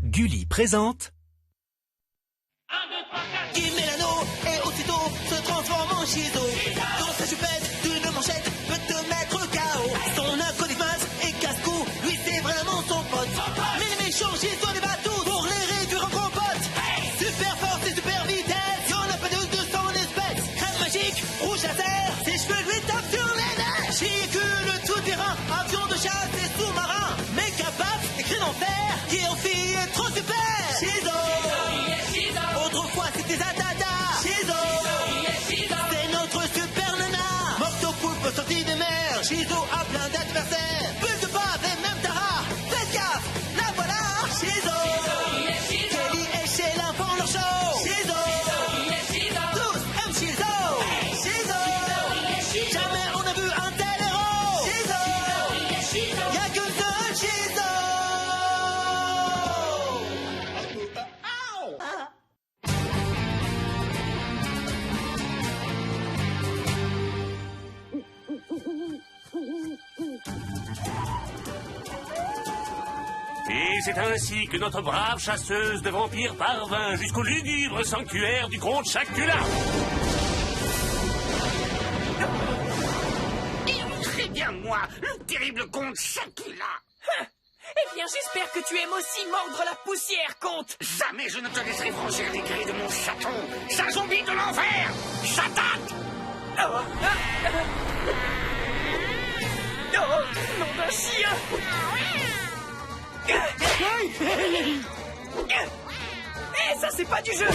Gulli présente... Qui met l'anneau et aussitôt se transforme en Shizo. Dans sa chupette d'une manchette peut te mettre KO. Son acolyte et casse-cou, lui c'est vraiment son pote. Mais les méchants Shizo les bat tous pour les réduire en compote. Super force et super vitesse, y'en a pas de 200 espèces. Crème magique, rouge laser, ses cheveux lui tapent sur les nerfs. Véhicule tout terrain, avion de chasse et sous-marin. Méga Baps, écrit en fer, qui en fille est trop super. Shizo. Autrefois c'était Zatata. Shizo. C'est notre super nana. Morto-poulpe sorti des mers. Shizo a plein d'adversaires. Bulle de bave et même Tara. Faites gaffe, la voilà. Shizo. Kelly et Sheila font leur show. Shizo. Tous aiment Shizo. Shizo. Jamais on a vu un tel héros. Shizo. Y'a que deux Shizo. Et c'est ainsi que notre brave chasseuse de vampires parvint jusqu'au lugubre sanctuaire du comte Chacula. C'est bien moi, le terrible comte Chacula. Eh bien, j'espère que tu aimes aussi mordre la poussière, comte. Jamais je ne te laisserai franchir les grilles de mon chaton. Sale zombie de l'enfer, j'attaque. Oh, nom d'un chien. Eh, ça c'est pas du jeu.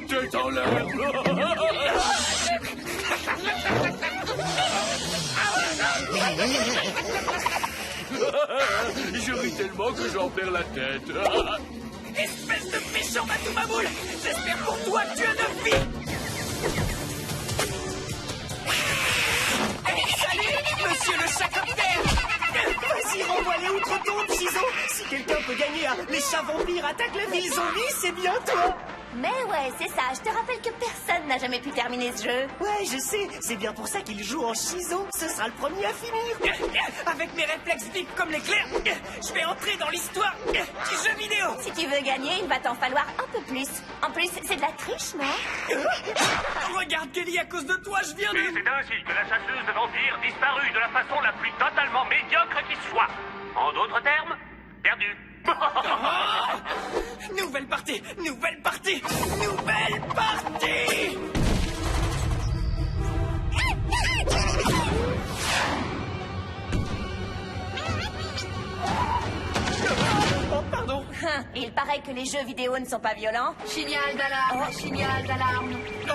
C'est en l'air. Je ris tellement que j'en perds la tête. Espèce de méchant Matou-Maboule. J'espère pour toi que tu as 9 vies. Salut, monsieur le chacoptère. Vas-y, renvoie-les outre-tombe, Shizo. Si quelqu'un peut gagner à Les chats vampires attaquent la ville zombie, c'est bien toi. Mais ouais, c'est ça. Je te rappelle que personne n'a jamais pu terminer ce jeu. Ouais, je sais. C'est bien pour ça qu'il joue en Shizo. Ce sera le premier à finir. Avec mes réflexes vifs comme l'éclair, je vais entrer dans l'histoire du jeu vidéo. Si tu veux gagner, il va t'en falloir un peu plus. En plus, c'est de la triche, non? Regarde, Kelly, à cause de toi, je viens Et de... c'est ainsi que la chasseuse de vampires disparut de la façon la plus totalement médiocre qui soit. En d'autres termes, perdue. Nouvelle partie, nouvelle partie, nouvelle partie. Oh, pardon. Il paraît que les jeux vidéo ne sont pas violents. Signal d'alarme, signal d'alarme. Oh,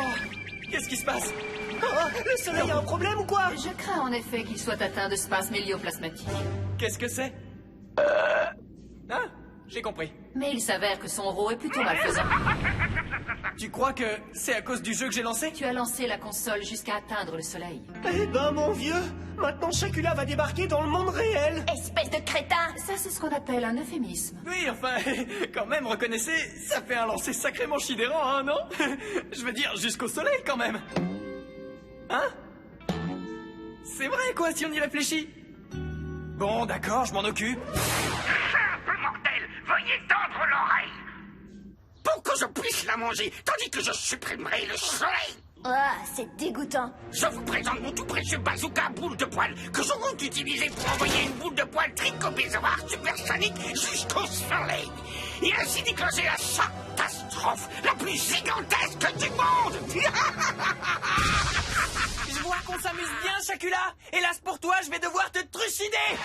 qu'est-ce qui se passe? Oh, le soleil a un problème ou quoi? Je crains en effet qu'il soit atteint de spasme hélioplasmatique. Qu'est-ce que c'est? Ah, j'ai compris. Mais il s'avère que son rôle est plutôt malfaisant. Tu crois que c'est à cause du jeu que j'ai lancé? Tu as lancé la console jusqu'à atteindre le soleil. Eh ben, mon vieux, maintenant Chacula va débarquer dans le monde réel. Espèce de crétin! Ça, c'est ce qu'on appelle un euphémisme. Oui, enfin, quand même, reconnaissez, ça fait un lancer sacrément sidérant, hein, non? Je veux dire, jusqu'au soleil, quand même. Hein? C'est vrai, quoi, si on y réfléchit. Bon, d'accord, je m'en occupe. Simple mortel, veuillez tendre l'oreille. Pour que je puisse la manger, tandis que je supprimerai le soleil. Oh, c'est dégoûtant. Je vous présente mon tout précieux bazooka à boule de poil que je compte utiliser pour envoyer une boule de poil tricopézoar supersonique jusqu'au soleil. Et ainsi déclencher la catastrophe la plus gigantesque du monde. Je vois qu'on s'amuse bien, Chacula. Hélas pour toi, je vais devoir te trucider.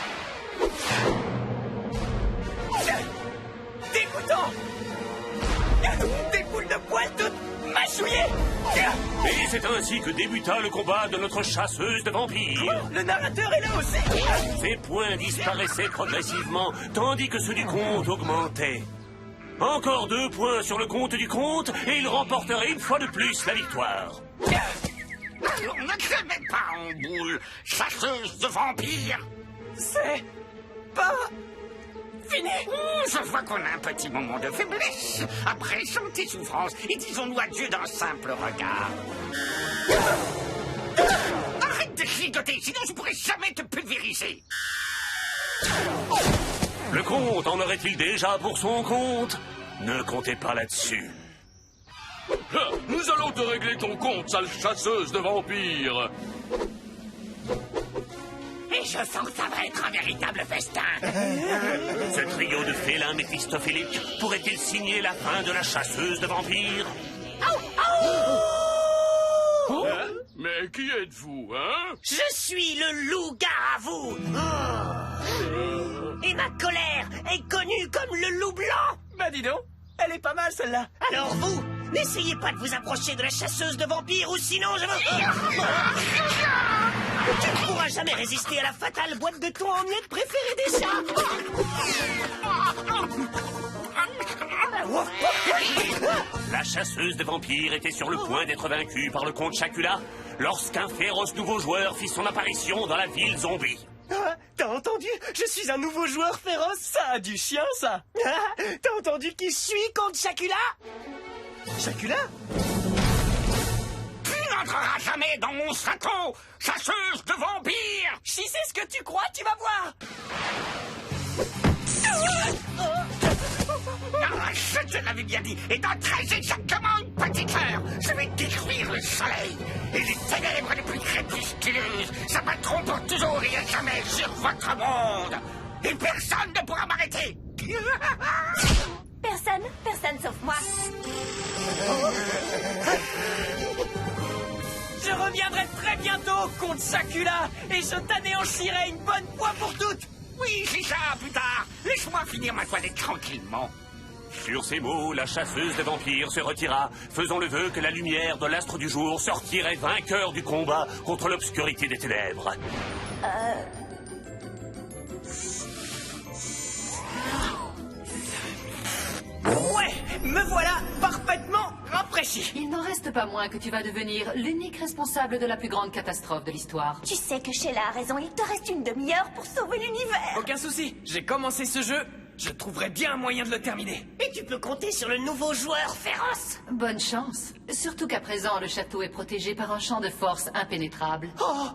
Dégoûtant. Des boules de poil toutes mâchouillées. Et c'est ainsi que débuta le combat de notre chasseuse de vampires. Le narrateur est là aussi. Ses points disparaissaient progressivement, tandis que ceux du comte augmentaient. Encore 2 points sur le compte du comte, et il remporterait une fois de plus la victoire. Alors ne te mets pas en boule, chasseuse de vampires. C'est pas fini. Je vois qu'on a un petit moment de faiblesse. Après, sans tes souffrances, et disons-nous adieu d'un simple regard. Arrête de chigoter, sinon je pourrais jamais te pulvériser. Le comte en aurait-il déjà pour son compte? Ne comptez pas là-dessus. Nous allons te régler ton compte, sale chasseuse de vampires. Et je sens que ça va être un véritable festin. Ce trio de félins méphistophéliques pourrait-il signer la fin de la chasseuse de vampires? Mais qui êtes-vous, hein? Je suis le loup-garou. Et ma colère est connue comme le loup blanc. Bah dis donc, elle est pas mal celle-là. Alors vous, n'essayez pas de vous approcher de la chasseuse de vampires ou sinon je vous... Tu ne pourras jamais résister à la fatale boîte de thon en miettes préférée des chats. La chasseuse de vampires était sur le point d'être vaincue par le comte Chacula lorsqu'un féroce nouveau joueur fit son apparition dans la ville zombie. Ah, t'as entendu? Je suis un nouveau joueur féroce. Ça a du chien, ça. Ah, t'as entendu qui je suis contre Chacula? Chacula? Tu n'entreras jamais dans mon château, chasseuse de vampires. Si c'est ce que tu crois, tu vas voir. Ah, je te l'avais bien dit. Et dans très exactement une petite heure, je vais détruire le soleil. Et les ténèbres les plus crépusculeuses s'abattront pour toujours et à jamais sur votre monde. Et personne ne pourra m'arrêter. Personne sauf moi. Je reviendrai très bientôt contre Chacula et je t'anéantirai une bonne fois pour toutes. Oui, c'est ça, plus tard. Laisse-moi finir ma toilette tranquillement. Sur ces mots, la chasseuse de vampires se retira, faisant le vœu que la lumière de l'astre du jour sortirait vainqueur du combat contre l'obscurité des ténèbres. Ouais, me voilà parfaitement rafraîchi. Il n'en reste pas moins que tu vas devenir l'unique responsable de la plus grande catastrophe de l'histoire. Tu sais que Sheila a raison, il te reste une demi-heure pour sauver l'univers. Aucun souci, j'ai commencé ce jeu, je trouverai bien un moyen de le terminer. Et tu peux compter sur le nouveau joueur féroce. Bonne chance. Surtout qu'à présent, le château est protégé par un champ de force impénétrable. Oh,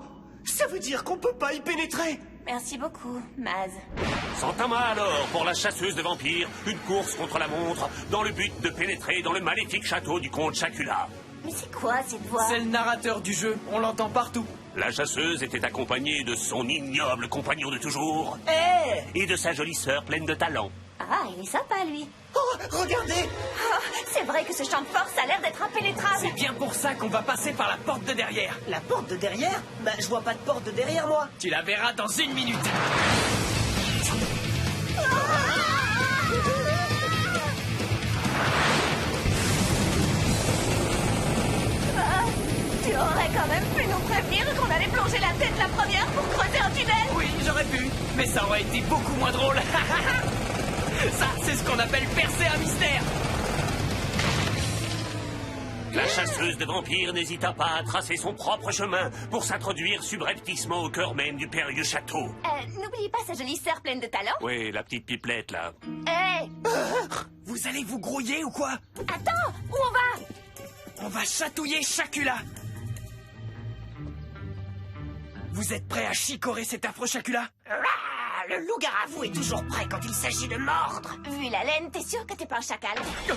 ça veut dire qu'on peut pas y pénétrer. Merci beaucoup, Maz. S'entama alors pour la chasseuse de vampires une course contre la montre dans le but de pénétrer dans le maléfique château du comte Chacula. Mais c'est quoi cette voix? C'est le narrateur du jeu, on l'entend partout. La chasseuse était accompagnée de son ignoble compagnon de toujours Eh et de sa jolie sœur pleine de talent. Ah, il est sympa, lui. Oh, regardez. Oh, c'est vrai que ce champ de force a l'air d'être impénétrable. C'est bien pour ça qu'on va passer par la porte de derrière. La porte de derrière? Bah, je vois pas de porte de derrière, moi. Tu la verras dans 1 minute. Tu aurais quand même pu nous prévenir qu'on allait plonger la tête la première pour creuser un tunnel. Oui, j'aurais pu, mais ça aurait été beaucoup moins drôle. Ça, c'est ce qu'on appelle percer un mystère. La chasseuse de vampires n'hésita pas à tracer son propre chemin pour s'introduire subrepticement au cœur même du périlleux château. N'oublie pas sa jolie sœur pleine de talent. Oui, la petite pipelette, là. Hé, Vous allez vous grouiller ou quoi? attends, où on va? On va chatouiller Chacula. Vous êtes prêts à chicorer cet affreux Chacula? Ah, le loup-garou est toujours prêt quand il s'agit de mordre. Vu la laine, t'es sûr que t'es pas un chacal? Oh,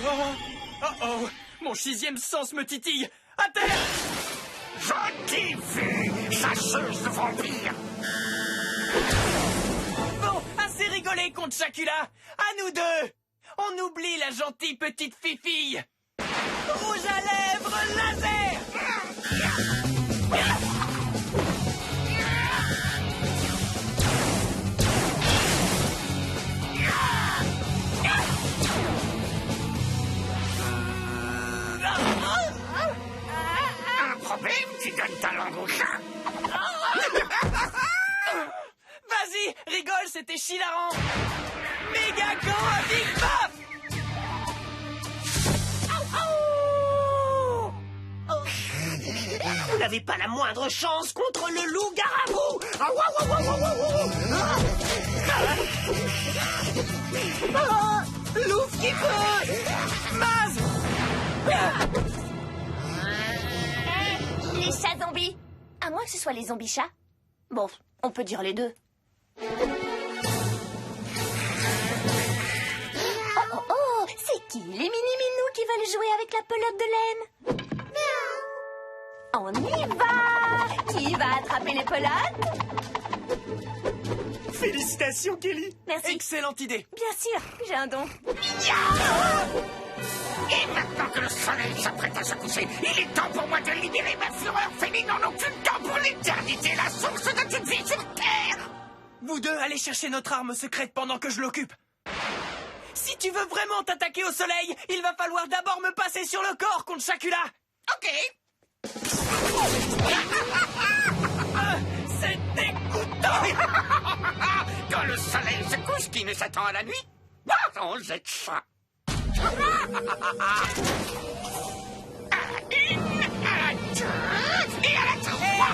oh, oh, mon 6e sens me titille. À terre! Je t'ai vu, chasseuse de vampires. Bon, assez rigolé contre Chacula. À nous deux. On oublie la gentille petite fifille. Rouge à lèvres laser! Un problème, tu donnes ta langue au chat. Vas-y, rigole, c'était chilarant. Méga gant à Big Paf! Vous n'avez pas la moindre chance contre le loup-garou. Ah, ouah, ouah, ouah, ouah, ouah, ouah. Ah, l'ouf qui peut. Maz! Les chats zombies. À moins que ce soit les zombies chats. Bon, on peut dire les deux. la pelote de laine. On y va. Qui va attraper les pelotes? Félicitations, Kelly. Merci. Excellente idée. Bien sûr, j'ai un don. Et maintenant que le soleil s'apprête à se coucher, il est temps pour moi de libérer ma fureur féline en aucun temps pour l'éternité, la source de toute vie sur Terre. Vous deux, allez chercher notre arme secrète pendant que je l'occupe. Si tu veux vraiment t'attaquer au soleil, il va falloir d'abord me passer sur le corps contre Chacula. Ok. C'est dégoûtant. Quand le soleil se couche, qui ne s'attend à la nuit? On jette ça. À la une, à la deux, et à la trois.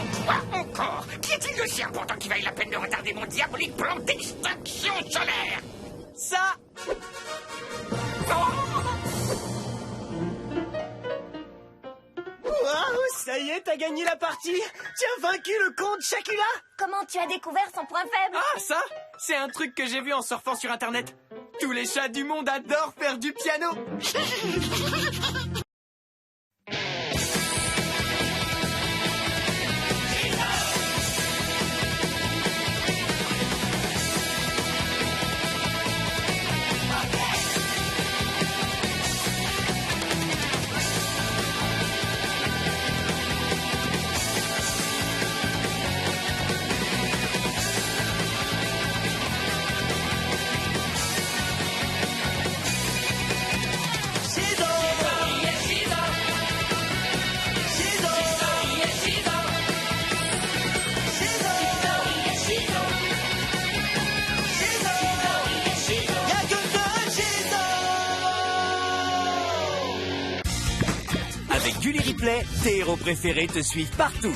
Encore. Qui est-il de si important qui vaille la peine de retarder mon diabolique plan d'extraction solaire? Ça. Waouh, ça y est, t'as gagné la partie. Tu as vaincu le comte Chacula. Comment tu as découvert son point faible? Ah, ça, c'est un truc que j'ai vu en surfant sur Internet. Tous les chats du monde adorent faire du piano. Avec Gulli Replay, tes héros préférés te suivent partout.